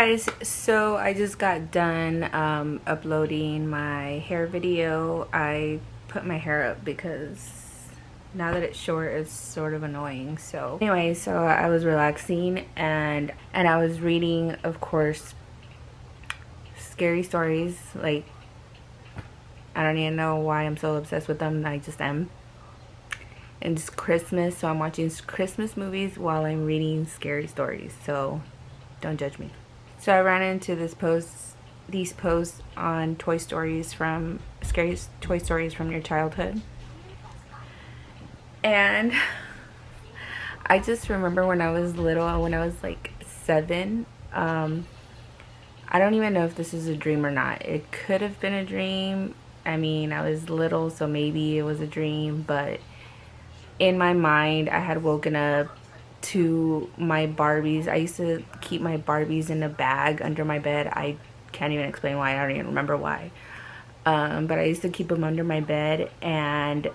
guys, so I just got done uploading my hair video. I put my hair up because now that it's short, it's sort of annoying. So anyway, so I was relaxing and I was reading, of course, scary stories. Like, I don't even know why I'm so obsessed with them. I just am. And it's Christmas, so I'm watching Christmas movies while I'm reading scary stories. So don't judge me. So I ran into these posts on Toy Stories from scary Toy Stories from your childhood. And I just remember when I was little, when I was like 7, I don't even know if this is a dream or not. It could have been a dream. I mean, I was little, so maybe it was a dream, but in my mind, I had woken up to my Barbies. I used to keep my Barbies in a bag under my bed. I can't even explain why. I don't even remember why. But I used to keep them under my bed, and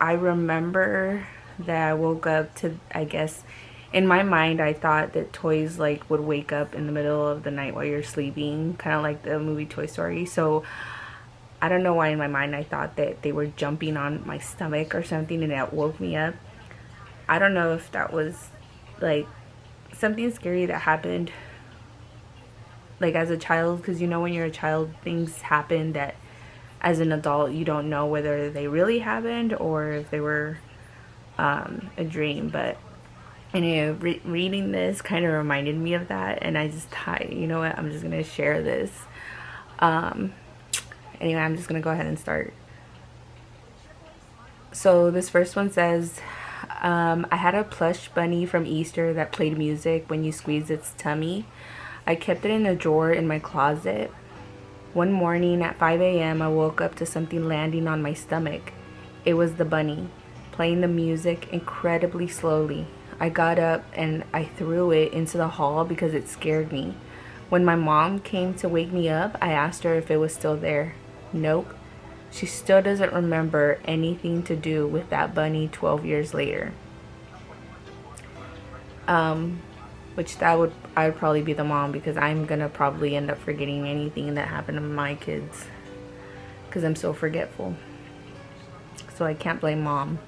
I remember that I woke up to, I guess, in my mind, I thought that toys like would wake up in the middle of the night while you're sleeping, kind of like the movie Toy Story. So I don't know why in my mind I thought that they were jumping on my stomach or something, and that woke me up. I don't know if that was like something scary that happened like as a child, because you know when you're a child things happen that as an adult you don't know whether they really happened or if they were a dream. But anyway, reading this kind of reminded me of that, and I just thought, you know what, I'm just gonna share this. Anyway, I'm just gonna go ahead and start. So this first one says, I had a plush bunny from Easter that played music when you squeezed its tummy. I kept it in a drawer in my closet. One morning at 5 a.m. I woke up to something landing on my stomach. It was the bunny, playing the music incredibly slowly. I got up and I threw it into the hall because it scared me. When my mom came to wake me up, I asked her if it was still there. Nope. She still doesn't remember anything to do with that bunny 12 years later. Which I would probably be the mom, because I'm gonna probably end up forgetting anything that happened to my kids, because I'm so forgetful. So I can't blame mom.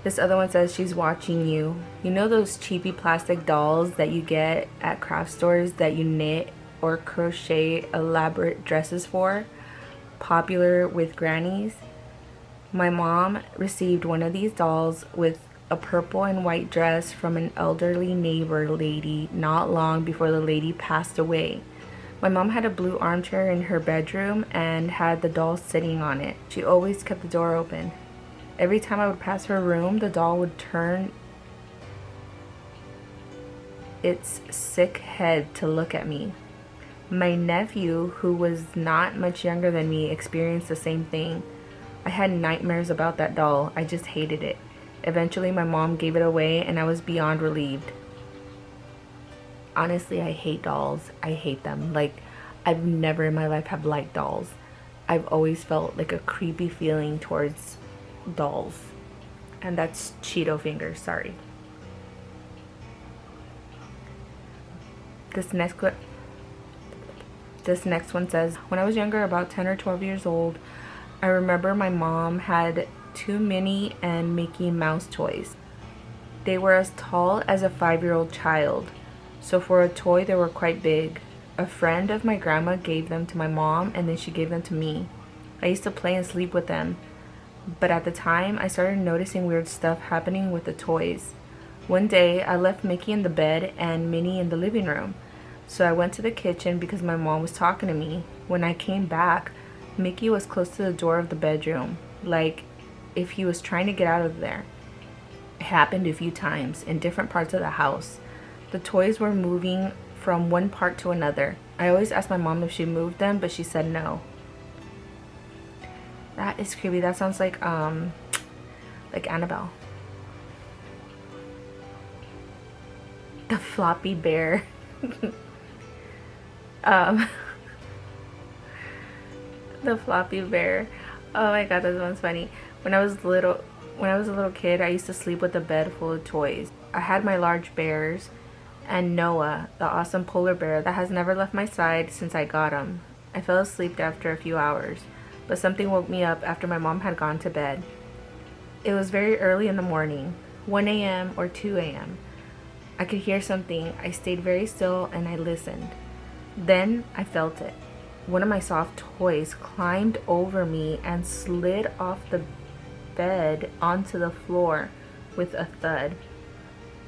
This other one says, she's watching you. You know those cheapy plastic dolls that you get at craft stores that you knit or crochet elaborate dresses for? Popular with grannies. My mom received one of these dolls with a purple and white dress from an elderly neighbor lady not long before the lady passed away. My mom had a blue armchair in her bedroom and had the doll sitting on it. She always kept the door open. Every time I would pass her room, the doll would turn its sick head to look at me. My nephew, who was not much younger than me, experienced the same thing. I had nightmares about that doll. I just hated it. Eventually, my mom gave it away, and I was beyond relieved. Honestly, I hate dolls. I hate them. Like, I've never in my life have liked dolls. I've always felt like a creepy feeling towards dolls. And that's Cheeto fingers, sorry. This next one says, when I was younger, about 10 or 12 years old, I remember my mom had 2 Minnie and Mickey Mouse toys. They were as tall as a 5-year-old child, so for a toy they were quite big. A friend of my grandma gave them to my mom, and then she gave them to me. I used to play and sleep with them, but at the time I started noticing weird stuff happening with the toys. One day I left Mickey in the bed and Minnie in the living room, so I went to the kitchen because my mom was talking to me. When I came back, Mickey was close to the door of the bedroom, like if he was trying to get out of there. It happened a few times in different parts of the house. The toys were moving from one part to another. I always asked my mom if she moved them, but she said no. That is creepy. That sounds like Annabelle. The floppy bear. The floppy bear. Oh my god, this one's funny. When I was a little kid, I used to sleep with a bed full of toys. I had my large bears and Noah, the awesome polar bear that has never left my side since I got him. I fell asleep after a few hours, but something woke me up after my mom had gone to bed. It was very early in the morning, 1 a.m. or 2 a.m. I could hear something. I stayed very still and I listened. Then I felt it. One of my soft toys climbed over me and slid off the bed onto the floor with a thud.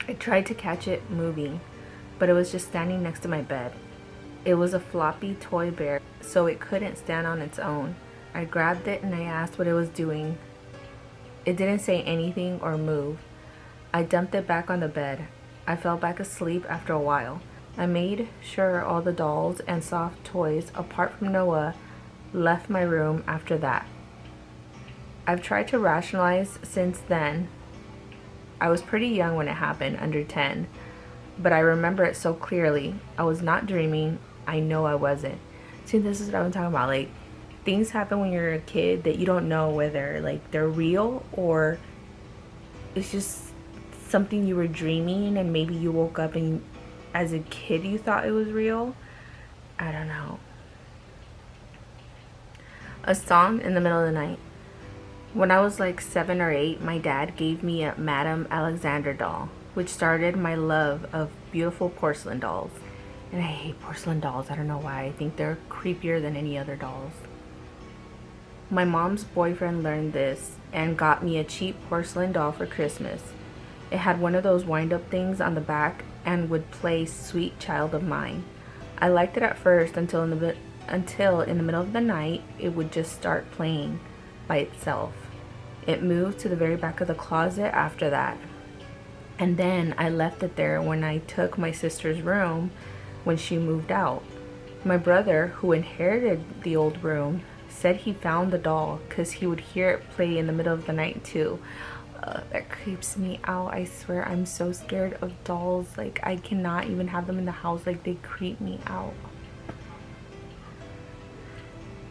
I tried to catch it moving, but it was just standing next to my bed. It was a floppy toy bear, so it couldn't stand on its own. I grabbed it and I asked what it was doing. It didn't say anything or move. I dumped it back on the bed. I fell back asleep after a while. I made sure all the dolls and soft toys, apart from Noah, left my room after that. I've tried to rationalize since then. I was pretty young when it happened, under 10, but I remember it so clearly. I was not dreaming. I know I wasn't. See, this is what I'm talking about. Like, things happen when you're a kid that you don't know whether, like, they're real or it's just something you were dreaming and maybe you woke up and as a kid you thought it was real. I don't know. A song in the middle of the night. When I was like 7 or 8, my dad gave me a Madame Alexander doll, which started my love of beautiful porcelain dolls. And I hate porcelain dolls. I don't know why. I think they're creepier than any other dolls. My mom's boyfriend learned this and got me a cheap porcelain doll for Christmas. It had one of those wind-up things on the back and would play Sweet Child of Mine. I liked it at first until in the middle of the night it would just start playing by itself. It moved to the very back of the closet after that. And then I left it there when I took my sister's room when she moved out. My brother, who inherited the old room, said he found the doll because he would hear it play in the middle of the night too. That creeps me out. I swear, I'm so scared of dolls. Like, I cannot even have them in the house. Like, they creep me out.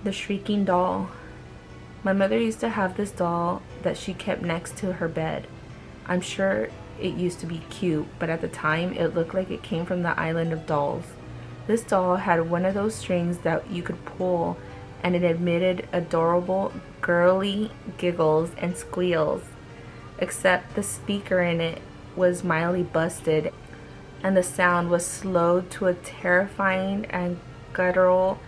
The shrieking doll. My mother used to have this doll that she kept next to her bed. I'm sure it used to be cute, but at the time it looked like it came from the island of dolls. This doll had one of those strings that you could pull and it emitted adorable girly giggles and squeals. Except the speaker in it was mildly busted and the sound was slowed to a terrifying and guttural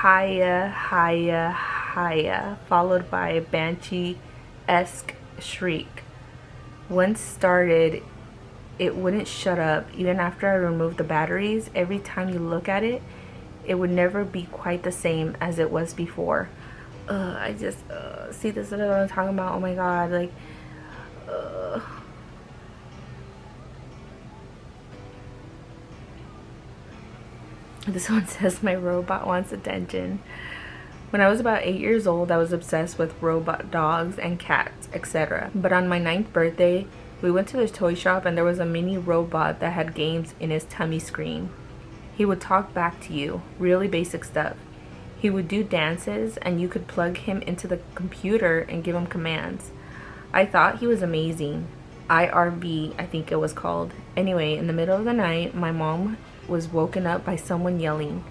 "Hiya, hiya, hiya," followed by a banshee-esque shriek. Once started, it wouldn't shut up. Even after I removed the batteries, every time you look at it, it would never be quite the same as it was before. I just, see, this is what I'm talking about. Oh my god, like, This one says, my robot wants attention. When I was about 8 years old, I was obsessed with robot dogs and cats, etc. But on my 9th birthday, we went to the toy shop and there was a mini robot that had games in his tummy screen. He would talk back to you, really basic stuff. He would do dances and you could plug him into the computer and give him commands. I thought he was amazing. IRV, I think it was called. Anyway, in the middle of the night, my mom was woken up by someone yelling.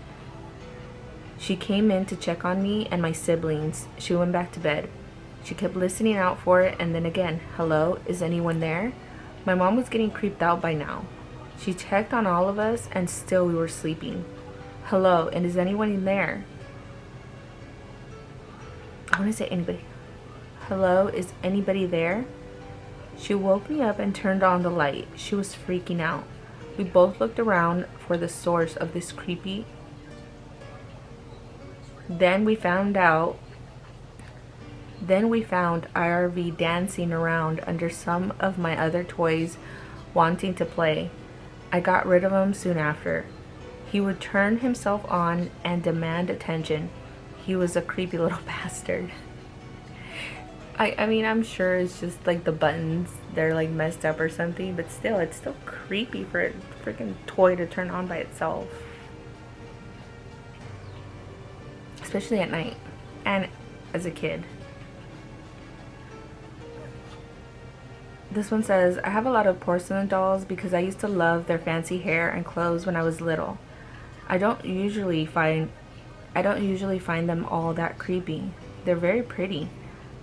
She came in to check on me and my siblings. She went back to bed. She kept listening out for it and then again, hello, is anyone there? My mom was getting creeped out by now. She checked on all of us and still we were sleeping. Hello, and is anyone in there? I want to say anybody. Hello, is anybody there? She woke me up and turned on the light. She was freaking out. We both looked around for the source of this creepy. Then we found IRV dancing around under some of my other toys, wanting to play. I got rid of him soon after. He would turn himself on and demand attention. He was a creepy little bastard. I mean, I'm sure it's just like the buttons, they're like messed up or something, but still, it's still creepy for a freaking toy to turn on by itself. Especially at night and as a kid. This one says, I have a lot of porcelain dolls because I used to love their fancy hair and clothes when I was little. I don't usually find them all that creepy. They're very pretty.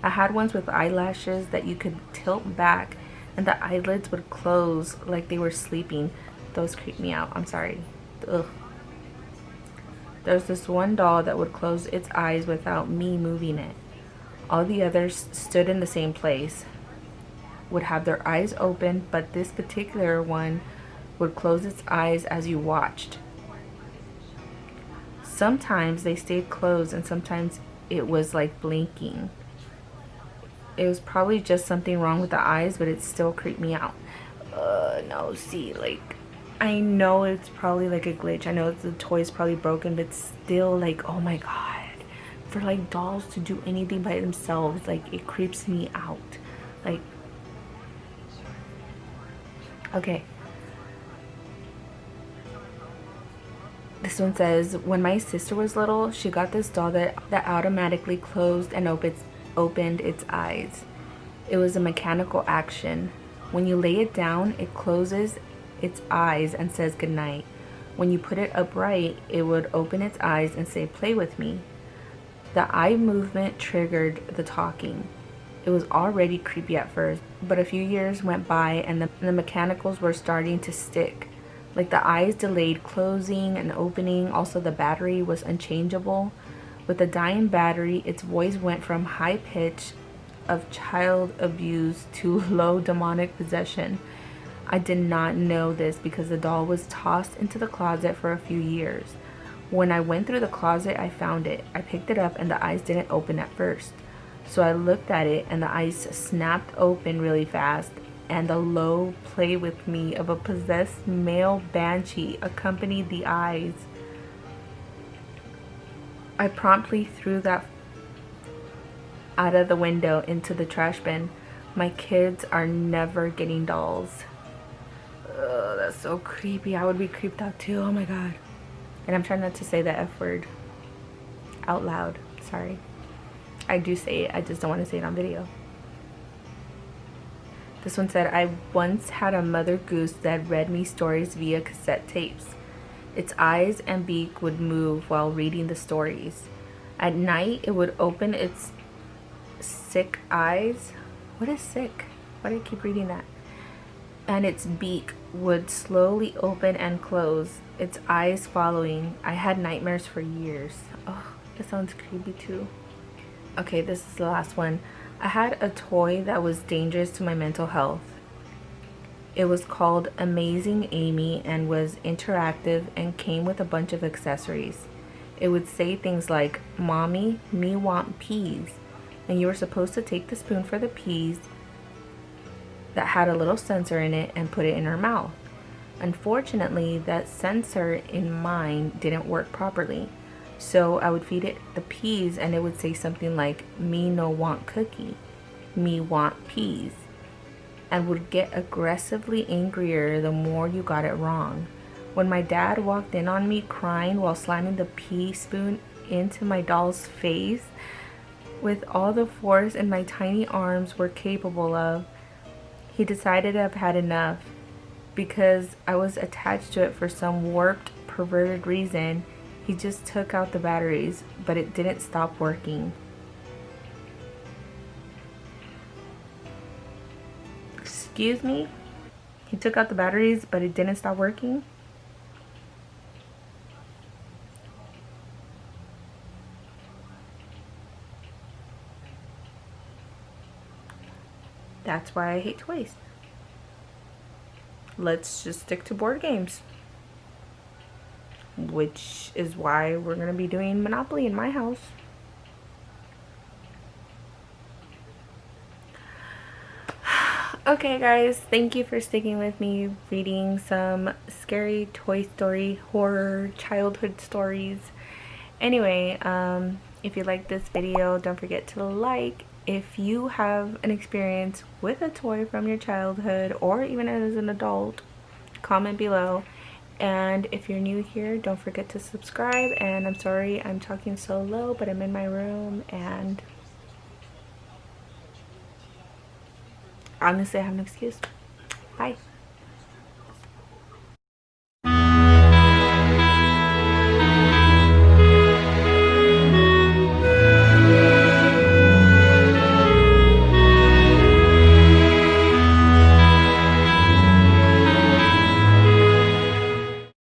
I had ones with eyelashes that you could tilt back and the eyelids would close like they were sleeping. Those creep me out. I'm sorry. Ugh. There's this one doll that would close its eyes without me moving it. All the others stood in the same place, would have their eyes open, but this particular one would close its eyes as you watched. Sometimes they stayed closed and sometimes it was like blinking. It was probably just something wrong with the eyes, but it still creeped me out. No, see, like, I know it's probably like a glitch. I know the toy's probably broken, but still, like, oh my god. For like dolls to do anything by themselves, like, it creeps me out. Like, okay. This one says, when my sister was little, she got this doll that automatically closed and opened its eyes. It was a mechanical action. When you lay it down, it closes its eyes and says goodnight. When you put it upright, it would open its eyes and say, play with me. The eye movement triggered the talking. It was already creepy at first, but a few years went by and the mechanicals were starting to stick. Like the eyes delayed closing and opening. Also the battery was unchangeable. With the dying battery, its voice went from high pitch of child abuse to low demonic possession. I did not know this because the doll was tossed into the closet for a few years. When I went through the closet, I found it. I picked it up and the eyes didn't open at first. So I looked at it and the eyes snapped open really fast, and the low play with me of a possessed male banshee accompanied the eyes. I promptly threw that out of the window into the trash bin. My kids are never getting dolls. Ugh, that's so creepy. I would be creeped out too. Oh my god. And I'm trying not to say the F word out loud. Sorry. I do say it. I just don't want to say it on video. This one said, I once had a mother goose that read me stories via cassette tapes. Its eyes and beak would move while reading the stories. At night, it would open its sick eyes. What is sick? Why do I keep reading that? And its beak would slowly open and close, its eyes following. I had nightmares for years. Oh, that sounds creepy too. Okay, this is the last one. I had a toy that was dangerous to my mental health. It was called Amazing Amy and was interactive and came with a bunch of accessories. It would say things like, Mommy, me want peas. And you were supposed to take the spoon for the peas that had a little sensor in it and put it in her mouth. Unfortunately, that sensor in mine didn't work properly. So I would feed it the peas and it would say something like, me no want cookie, me want peas, and would get aggressively angrier the more you got it wrong. When my dad walked in on me crying while slamming the pea spoon into my doll's face with all the force in my tiny arms were capable of, he decided I've had enough. Because I was attached to it for some warped, perverted reason, he just took out the batteries, but it didn't stop working. Excuse me? He took out the batteries, but it didn't stop working? That's why I hate toys. Let's just stick to board games. Which is why we're going to be doing Monopoly in my house. Okay guys, thank you for sticking with me reading some scary Toy Story horror childhood stories. Anyway, if you like this video, don't forget to like. If you have an experience with a toy from your childhood or even as an adult, comment below. And if you're new here, don't forget to subscribe. And I'm sorry I'm talking so low, but I'm in my room and honestly, I have an excuse. Bye.